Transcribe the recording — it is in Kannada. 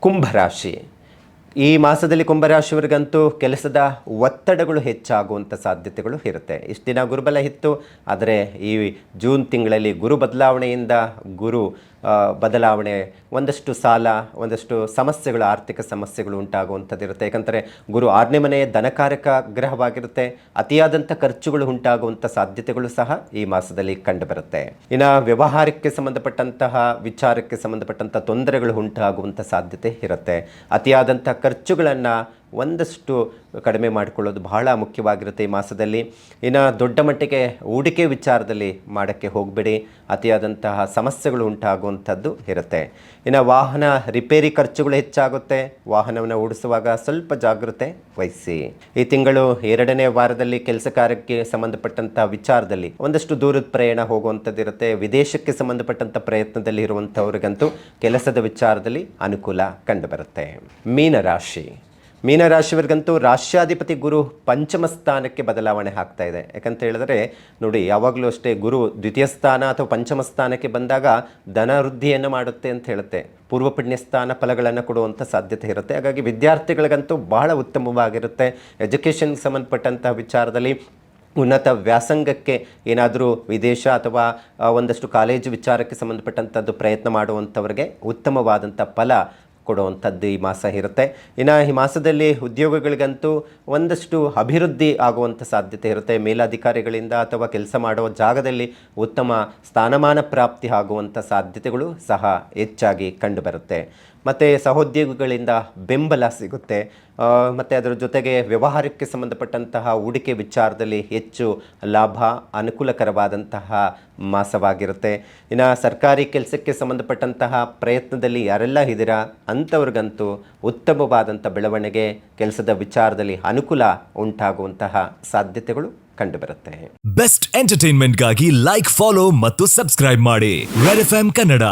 ಕುಂಭರಾಶಿ. ಈ ಮಾಸದಲ್ಲಿ ಕುಂಭರಾಶಿಯವರಿಗಂತೂ ಕೆಲಸದ ಒತ್ತಡಗಳು ಹೆಚ್ಚಾಗುವಂಥ ಸಾಧ್ಯತೆಗಳು ಇರುತ್ತೆ. ಇಷ್ಟು ದಿನ ಗುರುಬಲ ಇತ್ತು, ಆದರೆ ಈ ಜೂನ್ ತಿಂಗಳಲ್ಲಿ ಗುರು ಬದಲಾವಣೆಯಿಂದ ಗುರು ಬದಲಾವಣೆ ಒಂದಷ್ಟು ಸಾಲ, ಒಂದಷ್ಟು ಸಮಸ್ಯೆಗಳು, ಆರ್ಥಿಕ ಸಮಸ್ಯೆಗಳು ಉಂಟಾಗುವಂಥದ್ದು ಇರುತ್ತೆ. ಯಾಕಂದರೆ ಗುರು 6ನೇ ಮನೆಯ ಧನಕಾರಕ ಗ್ರಹವಾಗಿರುತ್ತೆ. ಅತಿಯಾದಂಥ ಖರ್ಚುಗಳು ಉಂಟಾಗುವಂಥ ಸಾಧ್ಯತೆಗಳು ಸಹ ಈ ಮಾಸದಲ್ಲಿ ಕಂಡುಬರುತ್ತೆ. ಇನ್ನು ವ್ಯವಹಾರಕ್ಕೆ ಸಂಬಂಧಪಟ್ಟಂತಹ ವಿಚಾರಕ್ಕೆ ಸಂಬಂಧಪಟ್ಟಂಥ ತೊಂದರೆಗಳು ಉಂಟಾಗುವಂಥ ಸಾಧ್ಯತೆ ಇರುತ್ತೆ. ಅತಿಯಾದಂಥ ಖರ್ಚುಗಳನ್ನು ಒಂದಷ್ಟು ಕಡಿಮೆ ಮಾಡಿಕೊಳ್ಳೋದು ಬಹಳ ಮುಖ್ಯವಾಗಿರುತ್ತೆ ಈ ಮಾಸದಲ್ಲಿ. ಇನ್ನು ದೊಡ್ಡ ಮಟ್ಟಿಗೆ ಹೂಡಿಕೆ ವಿಚಾರದಲ್ಲಿ ಮಾಡೋಕ್ಕೆ ಹೋಗಬೇಡಿ, ಅತಿಯಾದಂತಹ ಸಮಸ್ಯೆಗಳು ಉಂಟಾಗುವಂಥದ್ದು ಇರುತ್ತೆ. ಇನ್ನು ವಾಹನ ರಿಪೇರಿ ಖರ್ಚುಗಳು ಹೆಚ್ಚಾಗುತ್ತೆ. ವಾಹನವನ್ನು ಓಡಿಸುವಾಗ ಸ್ವಲ್ಪ ಜಾಗೃತೆ ವಹಿಸಿ. ಈ ತಿಂಗಳು 2ನೇ ವಾರದಲ್ಲಿ ಕೆಲಸ ಕಾರ್ಯಕ್ಕೆ ಸಂಬಂಧಪಟ್ಟಂಥ ವಿಚಾರದಲ್ಲಿ ಒಂದಷ್ಟು ದೂರದ ಪ್ರಯಾಣ ಹೋಗುವಂಥದ್ದು ಇರುತ್ತೆ. ವಿದೇಶಕ್ಕೆ ಸಂಬಂಧಪಟ್ಟಂಥ ಪ್ರಯತ್ನದಲ್ಲಿ ಇರುವಂಥವ್ರಿಗಂತೂ ಕೆಲಸದ ವಿಚಾರದಲ್ಲಿ ಅನುಕೂಲ ಕಂಡುಬರುತ್ತೆ. ಮೀನರಾಶಿಯವರಿಗಂತೂ ರಾಶ್ಯಾಧಿಪತಿ ಗುರು ಪಂಚಮ ಸ್ಥಾನಕ್ಕೆ ಬದಲಾವಣೆ ಆಗ್ತಾ ಇದೆ. ಯಾಕಂತ ಹೇಳಿದ್ರೆ ನೋಡಿ, ಯಾವಾಗಲೂ ಅಷ್ಟೇ ಗುರು ದ್ವಿತೀಯ ಸ್ಥಾನ ಅಥವಾ ಪಂಚಮ ಸ್ಥಾನಕ್ಕೆ ಬಂದಾಗ ಧನ ವೃದ್ಧಿಯನ್ನು ಮಾಡುತ್ತೆ ಅಂತ ಹೇಳುತ್ತೆ. ಪೂರ್ವ ಪುಣ್ಯ ಸ್ಥಾನ ಫಲಗಳನ್ನು ಕೊಡುವಂಥ ಸಾಧ್ಯತೆ ಇರುತ್ತೆ. ಹಾಗಾಗಿ ವಿದ್ಯಾರ್ಥಿಗಳಿಗಂತೂ ಬಹಳ ಉತ್ತಮವಾಗಿರುತ್ತೆ. ಎಜುಕೇಷನ್ಗೆ ಸಂಬಂಧಪಟ್ಟಂಥ ವಿಚಾರದಲ್ಲಿ ಉನ್ನತ ವ್ಯಾಸಂಗಕ್ಕೆ ಏನಾದರೂ ವಿದೇಶ ಅಥವಾ ಒಂದಷ್ಟು ಕಾಲೇಜು ವಿಚಾರಕ್ಕೆ ಸಂಬಂಧಪಟ್ಟಂಥದ್ದು ಪ್ರಯತ್ನ ಮಾಡುವಂಥವ್ರಿಗೆ ಉತ್ತಮವಾದಂಥ ಫಲ ಕೊಡುವಂಥದ್ದು ಈ ಮಾಸ ಇರುತ್ತೆ. ಇನ್ನು ಈ ಮಾಸದಲ್ಲಿ ಉದ್ಯೋಗಗಳಿಗಂತೂ ಒಂದಷ್ಟು ಅಭಿವೃದ್ಧಿ ಆಗುವಂಥ ಸಾಧ್ಯತೆ ಇರುತ್ತೆ. ಮೇಲಧಿಕಾರಿಗಳಿಂದ ಅಥವಾ ಕೆಲಸ ಮಾಡುವ ಜಾಗದಲ್ಲಿ ಉತ್ತಮ ಸ್ಥಾನಮಾನ ಪ್ರಾಪ್ತಿ ಆಗುವಂಥ ಸಾಧ್ಯತೆಗಳು ಸಹ ಹೆಚ್ಚಾಗಿ ಕಂಡುಬರುತ್ತೆ. ಮತ್ತು ಸಹೋದ್ಯೋಗಿಗಳಿಂದ ಬೆಂಬಲ ಸಿಗುತ್ತೆ. ಮತ್ತು ಅದರ ಜೊತೆಗೆ ವ್ಯವಹಾರಕ್ಕೆ ಸಂಬಂಧಪಟ್ಟಂತಹ ಹೂಡಿಕೆ ವಿಚಾರದಲ್ಲಿ ಹೆಚ್ಚು ಲಾಭ, ಅನುಕೂಲಕರವಾದಂತಹ ಮಾಸವಾಗಿರುತ್ತೆ. ಇನ್ನು ಸರ್ಕಾರಿ ಕೆಲಸಕ್ಕೆ ಸಂಬಂಧಪಟ್ಟಂತಹ ಪ್ರಯತ್ನದಲ್ಲಿ ಯಾರೆಲ್ಲ ಇದ್ದೀರಾ ಅಂಥವ್ರಿಗಂತೂ ಉತ್ತಮವಾದಂಥ ಬೆಳವಣಿಗೆ, ಕೆಲಸದ ವಿಚಾರದಲ್ಲಿ ಅನುಕೂಲ ಉಂಟಾಗುವಂತಹ ಸಾಧ್ಯತೆಗಳು ಕಂಡುಬರುತ್ತೆ. ಬೆಸ್ಟ್ ಎಂಟರ್ಟೈನ್ಮೆಂಟ್ಗಾಗಿ ಲೈಕ್, ಫಾಲೋ ಮತ್ತು ಸಬ್ಸ್ಕ್ರೈಬ್ ಮಾಡಿ ರೆಡ್ ಎಫ್ಎಂ ಕನ್ನಡ.